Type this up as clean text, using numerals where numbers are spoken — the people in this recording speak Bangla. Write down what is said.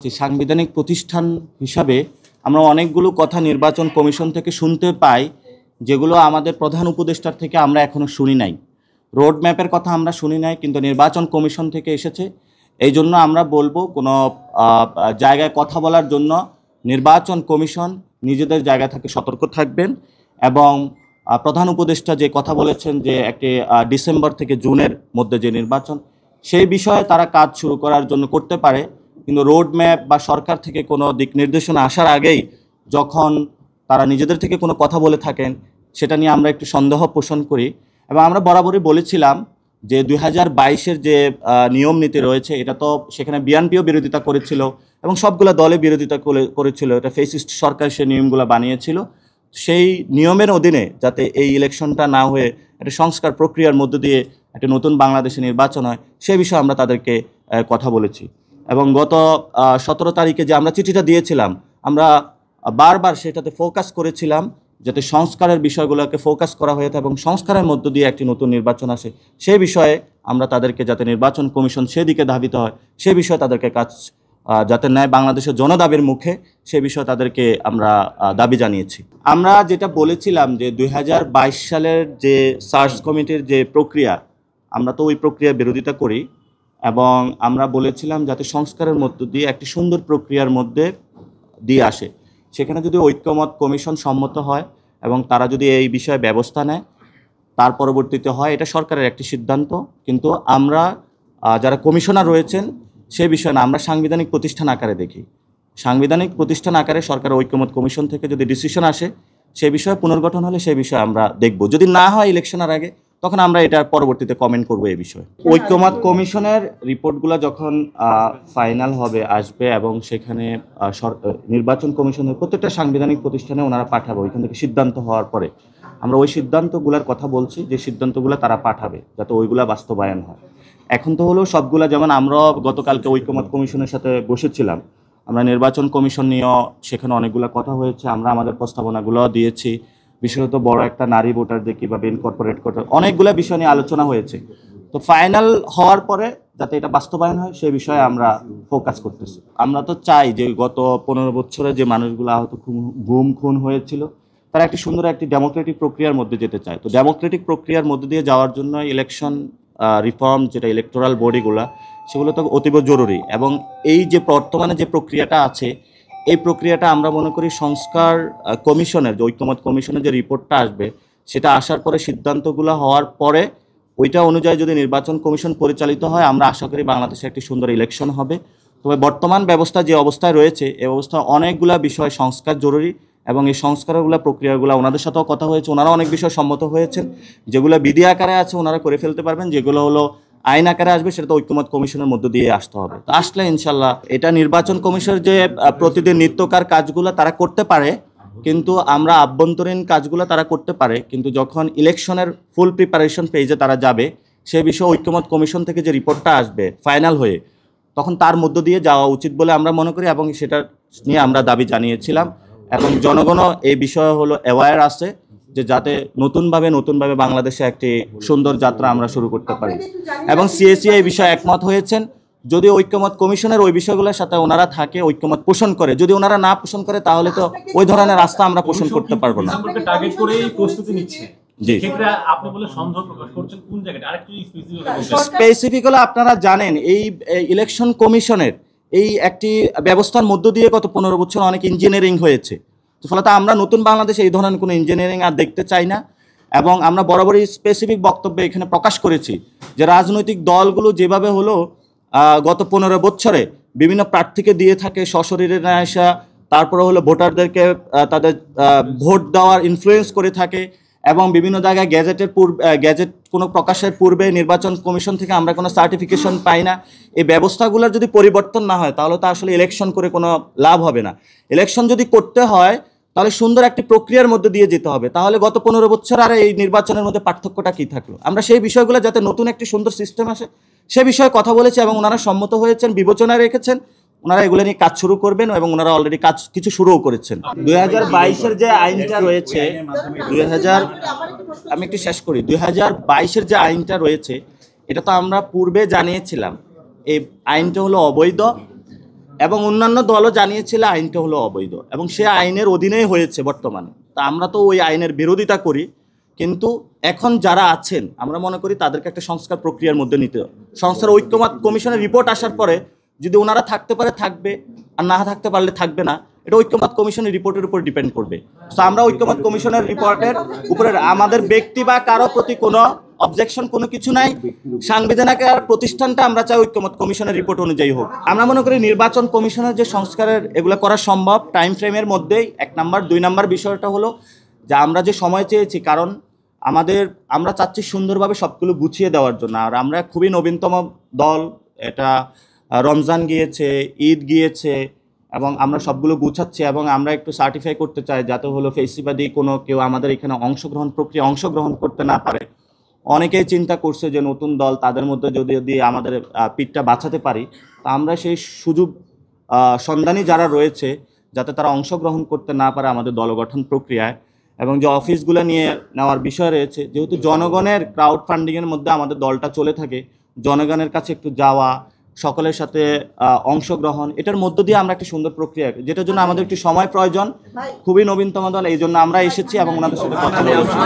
যে সাংবিধানিক প্রতিষ্ঠান হিসাবে আমরা অনেকগুলো কথা নির্বাচন কমিশন থেকে শুনতে পাই, যেগুলো আমাদের প্রধান উপদেষ্টার থেকে আমরা এখনো শুনি নাই। রোড ম্যাপের কথা আমরা শুনি নাই, কিন্তু নির্বাচন কমিশন থেকে এসেছে। এই জন্য আমরা বলবো, কোনো জায়গায় কথা বলার জন্য নির্বাচন কমিশন নিজেদের জায়গা থেকে সতর্ক থাকবেন। এবং প্রধান উপদেষ্টা যে কথা বলেছেন যে একটি ডিসেম্বর থেকে জুনের মধ্যে যে নির্বাচন, সেই বিষয়ে তারা কাজ শুরু করার জন্য করতে পারে। কিন্তু রোড ম্যাপ বা সরকার থেকে কোনো দিক নির্দেশনা আসার আগেই যখন তারা নিজেদের থেকে কোনো কথা বলে থাকেন, সেটা নিয়ে আমরা একটু সন্দেহ পোষণ করি। এবং আমরা বরাবরই বলেছিলাম যে 2022-এর যে নিয়ম নীতি রয়েছে, এটা তো সেখানে বিএনপিও বিরোধিতা করেছিল এবং সবগুলো দলে বিরোধিতা করেছিল। এটা ফেসিস্ট সরকার সেই নিয়মগুলো বানিয়েছিল। সেই নিয়মের অধীনে যাতে এই ইলেকশনটা না হয়ে একটা সংস্কার প্রক্রিয়ার মধ্য দিয়ে একটা নতুন বাংলাদেশে নির্বাচন হয়, সে বিষয়ে আমরা তাদেরকে কথা বলেছি। এবং গত 17 তারিখে যে আমরা চিঠিটা দিয়েছিলাম, আমরা বারবার সেটাতে ফোকাস করেছিলাম যাতে সংস্কারের বিষয়গুলোকে ফোকাস করা হয়ে থাকে এবং সংস্কারের মধ্য দিয়ে একটি নতুন নির্বাচন আসে। সেই বিষয়ে আমরা তাদেরকে যাতে নির্বাচন কমিশন সেদিকে ধাবিত হয়, সে বিষয়ে তাদেরকে কাজ যাতে নেয় বাংলাদেশের জনদাবির মুখে, সে বিষয়ে তাদেরকে আমরা দাবি জানিয়েছি। আমরা যেটা বলেছিলাম যে 2022 সালের যে সার্চ কমিটির যে প্রক্রিয়া, আমরা তো ওই প্রক্রিয়ার বিরোধিতা করি এবং আমরা বলেছিলাম যাতে সংস্কারের মধ্য দিয়ে একটি সুন্দর প্রক্রিয়ার মধ্যে দিয়ে আসে। সেখানে যদি ঐক্যমত কমিশন সম্মত হয় এবং তারা যদি এই বিষয়ে ব্যবস্থা নেয়, তার পরবর্তীতে হয় এটা সরকারের একটি সিদ্ধান্ত। কিন্তু আমরা যারা কমিশনার রয়েছেন সে বিষয়ে না, আমরা সাংবিধানিক প্রতিষ্ঠান আকারে দেখি। সাংবিধানিক প্রতিষ্ঠান আকারে সরকারের ঐক্যমত কমিশন থেকে যদি ডিসিশন আসে, সে বিষয়ে পুনর্গঠন হলে সে বিষয়ে আমরা দেখব। যদি না হয় ইলেকশনের আগে, তখন আমরা এটার পরবর্তীতে কমেন্ট করব এই বিষয়ে। ঐক্যমত কমিশনের রিপোর্টগুলো যখন ফাইনাল হবে, আসবে এবং সেখানে নির্বাচন কমিশনের প্রত্যেকটা সাংবিধানিক প্রতিষ্ঠানে ওনারা পাঠাবে। ওইখান থেকে সিদ্ধান্ত হওয়ার পরে আমরা ওই সিদ্ধান্তগুলোর কথা বলছি, যে সিদ্ধান্তগুলো তারা পাঠাবে যাতে ওইগুলা বাস্তবায়ন হয়। এখন তো হলো সবগুলা, যেমন আমরা গতকালকে ঐক্যমত কমিশনের সাথে বসেছিলাম, আমরা নির্বাচন কমিশন নিয়েও সেখানে অনেকগুলো কথা হয়েছে, আমরা আমাদের প্রস্তাবনাগুলো দিয়েছি। বিশেষত বড় একটা নারী ভোটারদের কীভাবে ইনকর্পোরেট করতে, অনেকগুলো বিষয় নিয়ে আলোচনা হয়েছে। তো ফাইনাল হওয়ার পরে যাতে এটা বাস্তবায়ন হয় সে বিষয়ে আমরা ফোকাস করতেছি। আমরা তো চাই যে গত 15 বছরে যে মানুষগুলো আহত, গুম খুন হয়েছিল, তারা একটি সুন্দর একটি ডেমোক্রেটিক প্রক্রিয়ার মধ্যে যেতে চায়। তো ডেমোক্রেটিক প্রক্রিয়ার মধ্যে দিয়ে যাওয়ার জন্য ইলেকশন রিফর্ম, যেটা ইলেকটোরাল বডিগুলো, সেগুলো তো অতীব জরুরি। এবং এই যে বর্তমানে যে প্রক্রিয়াটা আছে, এই প্রক্রিয়াটা আমরা মনে করি সংস্কার কমিশনের যে ঐক্যমত কমিশনের যে রিপোর্টটা আসবে, সেটা আসার পরে সিদ্ধান্তগুলো হওয়ার পরে ওইটা অনুযায়ী যদি নির্বাচন কমিশন পরিচালিত হয়, আমরা আশা করি বাংলাদেশে একটি সুন্দর ইলেকশন হবে। তবে বর্তমান ব্যবস্থা যে অবস্থায় রয়েছে, এই অবস্থা অনেকগুলা বিষয় সংস্কার জরুরি এবং এই সংস্কারগুলো প্রক্রিয়াগুলো ওনাদের সাথেও কথা হয়েছে, ওনারা অনেক বিষয় সম্মত হয়েছেন। যেগুলো বিধি আকারে আছে ওনারা করে ফেলতে পারবেন, যেগুলো হলো আইন আকারে আসবে সেটা তো ঐক্যমত কমিশনের মধ্য দিয়ে আসতে হবে। তো আসলে ইনশাল্লাহ এটা নির্বাচন কমিশনের যে প্রতিদিন নিত্যকার কাজগুলো তারা করতে পারে, কিন্তু আমরা আভ্যন্তরীণ কাজগুলো তারা করতে পারে, কিন্তু যখন ইলেকশনের ফুল প্রিপারেশন পেজে তারা যাবে, সে বিষয়ে ঐক্যমত কমিশন থেকে যে রিপোর্টটা আসবে ফাইনাল হয়ে, তখন তার মধ্য দিয়ে যাওয়া উচিত বলে আমরা মনে করি এবং সেটা নিয়ে আমরা দাবি জানিয়েছিলাম। এবং জনগণও এই বিষয়ে হলো অ্যাওয়্যার আছে যে যাতে নতুনভাবে বাংলাদেশে একটি সুন্দর যাত্রা আমরা শুরু করতে পারি। এবং সিএসি এই বিষয়ে একমত হয়েছেন। যদি ঐক্যমত কমিশনের ওই বিষয়গুলোর সাথে ওনারা থাকে, ঐক্যমত পোষণ করে, যদি ওনারা না পোষণ করে, তাহলে তো ওই ধরনের রাস্তা আমরা পোষণ করতে পারবো না। স্পেসিফিক্যালি আপনারা জানেন এই ইলেকশন কমিশনের এই একটি ব্যবস্থার মধ্য দিয়ে গত 15 বছর অনেক ইঞ্জিনিয়ারিং হয়েছে। ফলত আমরা নতুন বাংলাদেশে এই ধরনের কোনো ইঞ্জিনিয়ারিং আর দেখতে চাই না। এবং আমরা বরাবরই স্পেসিফিক বক্তব্যে এখানে প্রকাশ করেছি যে রাজনৈতিক দলগুলো যেভাবে হলো গত 15 বছরে বিভিন্ন প্রার্থীকে দিয়ে থাকে সশরীরে না আসা, তারপরে হলো ভোটারদেরকে তাদের ভোট দেওয়ার ইনফ্লুয়েন্স করে থাকে এবং বিভিন্ন জায়গায় গ্যাজেট কোনো প্রকাশের পূর্বে নির্বাচন কমিশন থেকে আমরা কোনো সার্টিফিকেশন পাই না। এই ব্যবস্থাগুলোর যদি পরিবর্তন না হয়, তাহলে তো আসলে ইলেকশন করে কোনো লাভ হবে না। ইলেকশন যদি করতে হয়, তাহলে সুন্দর একটি প্রক্রিয়ার মধ্যে দিয়ে যেতে হবে। তাহলে গত 15 বছর আর এই নির্বাচনের মধ্যে পার্থক্যটা কী থাকলো? আমরা সেই বিষয়গুলো যাতে নতুন একটি সুন্দর সিস্টেম আসে, সে বিষয়ে কথা বলেছি এবং ওনারা সম্মত হয়েছেন, বিবেচনায় রেখেছেন। ওনারা এগুলো নিয়ে কাজ শুরু করবেন এবং ওনারা অলরেডি কাজ কিছু শুরুও করেছেন। 2022-এর যে আইনটা রয়েছে, আমি একটু শেষ করি। 2022-এর যে আইনটা রয়েছে, এটা তো আমরা পূর্বে জানিয়েছিলাম এই আইনটা হলো অবৈধ এবং অন্যান্য দলও জানিয়েছিল আইনটা হলো অবৈধ এবং সে আইনের অধীনেই হয়েছে বর্তমানে। তা আমরা তো ওই আইনের বিরোধিতা করি, কিন্তু এখন যারা আছেন আমরা মনে করি তাদেরকে একটা সংস্কার প্রক্রিয়ার মধ্যে নিতে হবে। সংস্কার ঐক্যমত কমিশনের রিপোর্ট আসার পরে যদি ওনারা থাকতে পারে থাকবে, আর না থাকতে পারলে থাকবে না। এটা ঐক্যমত কমিশনের রিপোর্টের উপর ডিপেন্ড করবে। তো আমরা ঐক্যমত কমিশনের রিপোর্টের উপরে আমাদের ব্যক্তি বা কারো প্রতি কোনো অবজেকশন কোনো কিছু নাই। সাংবিধানিক প্রতিষ্ঠানটা আমরা চাই ঐক্যমত কমিশনের রিপোর্ট অনুযায়ী হোক। আমরা মনে করি নির্বাচন কমিশনের যে সংস্কারের এগুলো করা সম্ভব টাইম ফ্রেমের মধ্যেই, 1 নাম্বার। 2 নাম্বার বিষয়টা হলো যে আমরা যে সময় চেয়েছি, কারণ আমরা চাচ্ছি সুন্দরভাবে সবগুলো গুছিয়ে দেওয়ার জন্য। আর আমরা খুবই নবীনতম দল, এটা রমজান গিয়েছে, ঈদ গিয়েছে এবং আমরা সবগুলো গুছাচ্ছি এবং আমরা একটু সার্টিফাই করতে চাই যাতে হলো ফেসিবাদী কোনো কেউ আমাদের এখানে অংশগ্রহণ করতে না পারে। অনেকেই চিন্তা করছে যে নতুন দল, তাদের মধ্যে যদি আমাদের পিঠটা বাঁচাতে পারি, তা আমরা সেই সুযোগ সন্ধানী যারা রয়েছে যাতে তারা অংশগ্রহণ করতে না পারে আমাদের দল গঠন প্রক্রিয়ায়। এবং যে অফিসগুলো নিয়ে নেওয়ার বিষয় রয়েছে, যেহেতু জনগণের ক্রাউড ফান্ডিংয়ের মধ্যে আমাদের দলটা চলে থাকে, জনগণের কাছে একটু যাওয়া, সকলের সাথে অংশগ্রহণ, এটার মধ্য দিয়ে আমরা একটা সুন্দর প্রক্রিয়া, যেটার জন্য আমাদের একটু সময় প্রয়োজন। খুবই নবীনতম দল, এই জন্য আমরা এসেছি এবং ওনাদের সাথে কথা বলেছি।